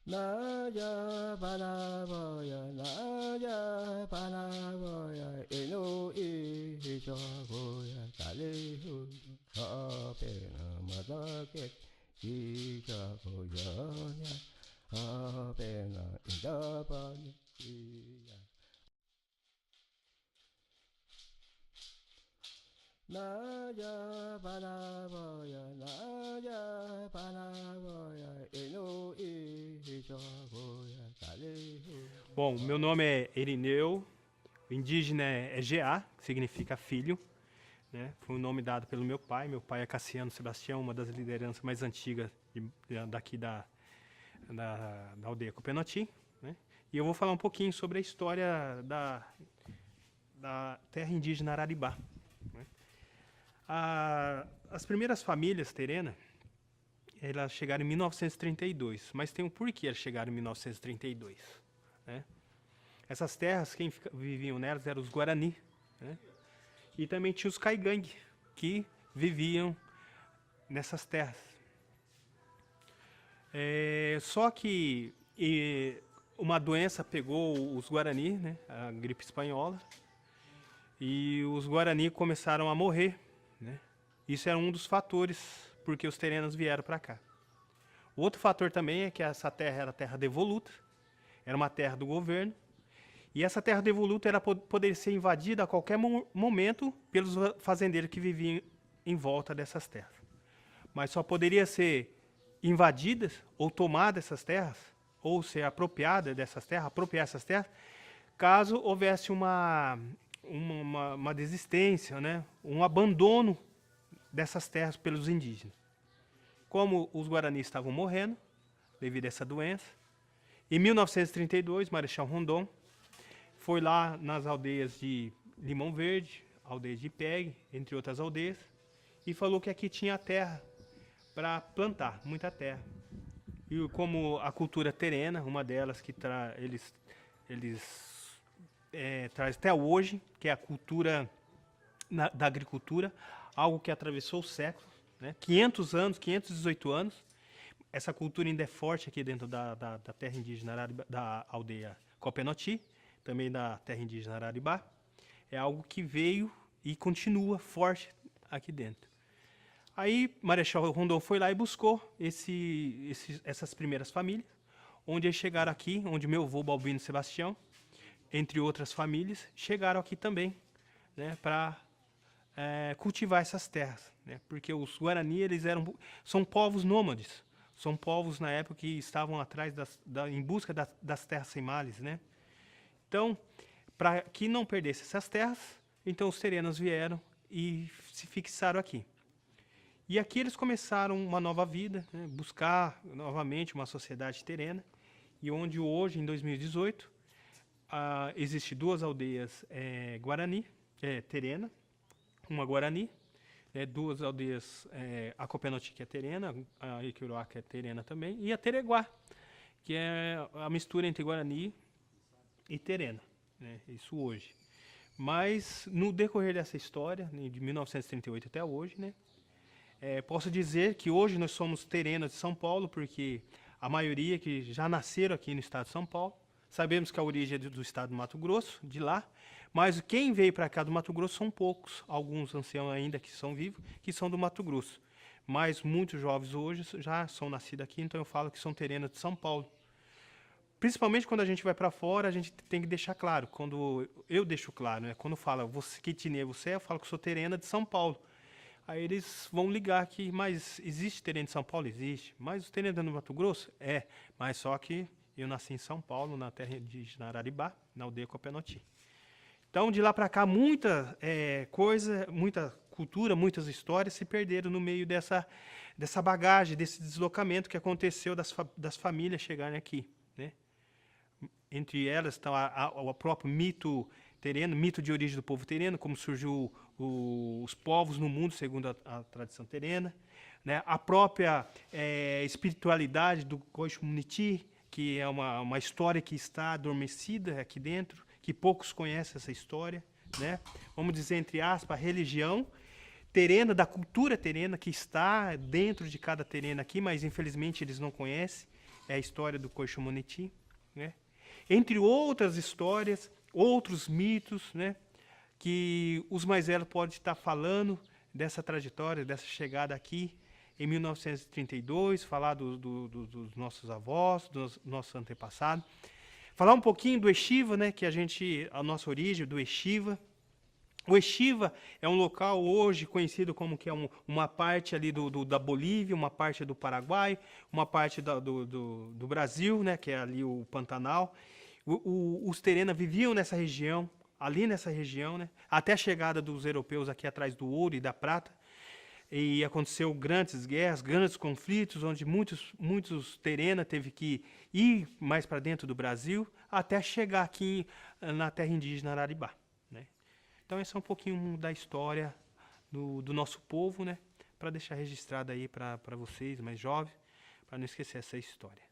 Naja Panaboya, Naja Panaboya, Eno Ijagoya, Kalihu, Kapena Madaket, Ijagoya, Kapena Indapani. Naja Panaboya, Naja Panaboya, Eno Ijagoya, Kalihu. Bom, meu nome é Erineu, o indígena é GA, que significa filho, né? Foi um nome dado pelo meu pai. Meu pai é Cassiano Sebastião, uma das lideranças mais antigas daqui da aldeia Copenoti, né? E eu vou falar um pouquinho sobre a história da terra indígena Araribá, né? As primeiras famílias terenas, elas chegaram em 1932, mas tem um porquê elas chegaram em 1932, né? Essas terras, quem viviam nelas eram os Guarani, né? E também tinha os Caigangue, que viviam nessas terras. Só que uma doença pegou os Guarani, né? A gripe espanhola, e os Guarani começaram a morrer, né? Isso era um dos fatores porque os terenos vieram para cá. O outro fator também é que essa terra era terra devoluta, era uma terra do governo, e essa terra devoluta era poderia ser invadida a qualquer momento pelos fazendeiros que viviam em volta dessas terras. Mas só poderia ser invadidas ou tomada essas terras, ou ser apropriada dessas terras, apropriar essas terras, caso houvesse uma desistência, né? Um abandono dessas terras pelos indígenas. Como os guaranis estavam morrendo devido a essa doença, em 1932, Marechal Rondon foi lá nas aldeias de Limão Verde, aldeias de Pegue, entre outras aldeias, e falou que aqui tinha terra para plantar, muita terra. E como a cultura terena, uma delas que eles traz até hoje, que é a cultura da agricultura, algo que atravessou o século, né? 500 anos, 518 anos. Essa cultura ainda é forte aqui dentro da terra indígena da aldeia Copenoti, também da terra indígena Araribá. É algo que veio e continua forte aqui dentro. Aí Marechal Rondon foi lá e buscou essas primeiras famílias, onde eles chegaram aqui, onde meu avô Balbino Sebastião, entre outras famílias, chegaram aqui também, né, para cultivar essas terras, né, porque os Guarani são povos nômades, são povos na época que estavam atrás em busca das terras sem males, né? Então, para que não perdesse essas terras, então os terenos vieram e se fixaram aqui. E aqui eles começaram uma nova vida, né, buscar novamente uma sociedade terena, e onde hoje, em 2018, existe duas aldeias Guarani, terena, uma Guarani, duas aldeias, a Copenoti, que é terena, a Iquiroá, que é terena também, e a Tereguá, que é a mistura entre Guarani e terena, né? Isso hoje. Mas no decorrer dessa história, de 1938 até hoje, né, posso dizer que hoje nós somos terenos de São Paulo, porque a maioria que já nasceram aqui no estado de São Paulo, sabemos que a origem é do estado do Mato Grosso, de lá, mas quem veio para cá do Mato Grosso são poucos, alguns anciãos ainda que são vivos, que são do Mato Grosso. Mas muitos jovens hoje já são nascidos aqui, então eu falo que são terenos de São Paulo. Principalmente quando a gente vai para fora, a gente tem que deixar claro. Quando eu deixo claro, né? Quando fala que etnia você é, eu falo que sou terena de São Paulo. Aí eles vão ligar aqui, mas existe terena de São Paulo? Existe. Mas o terena do Mato Grosso? É. Mas só que eu nasci em São Paulo, na terra indígena Araribá, na aldeia Copenoti. Então, de lá para cá, muita coisa, muita cultura, muitas histórias se perderam no meio dessa bagagem, desse deslocamento que aconteceu das famílias chegarem aqui, né? Entre elas estão o próprio mito tereno, mito de origem do povo tereno, como surgiu os povos no mundo, segundo a tradição terena, né? A própria espiritualidade do Koichmuniti, que é uma história que está adormecida aqui dentro, que poucos conhecem essa história, né? Vamos dizer, entre aspas, a religião terena, da cultura terena, que está dentro de cada terena aqui, mas infelizmente eles não conhecem. é a história do Coixo-Moneti, né? Entre outras histórias, outros mitos, né? Que os mais velhos podem estar falando dessa trajetória, dessa chegada aqui em 1932, falar dos nossos avós, dos nossos antepassados. Falar um pouquinho do Estiva, né, que a nossa origem do Estiva. O Estiva é um local hoje conhecido como que é uma parte ali da Bolívia, uma parte do Paraguai, uma parte do Brasil, né, que é ali o Pantanal. Os Terena viviam nessa região, ali nessa região, né, até a chegada dos europeus aqui atrás do ouro e da prata. E aconteceu grandes guerras, grandes conflitos, onde muitos Terena teve que ir mais para dentro do Brasil até chegar aqui na terra indígena Araribá, né? Então esse é um pouquinho da história do nosso povo, né? Para deixar registrado aí para vocês mais jovens, para não esquecer essa história.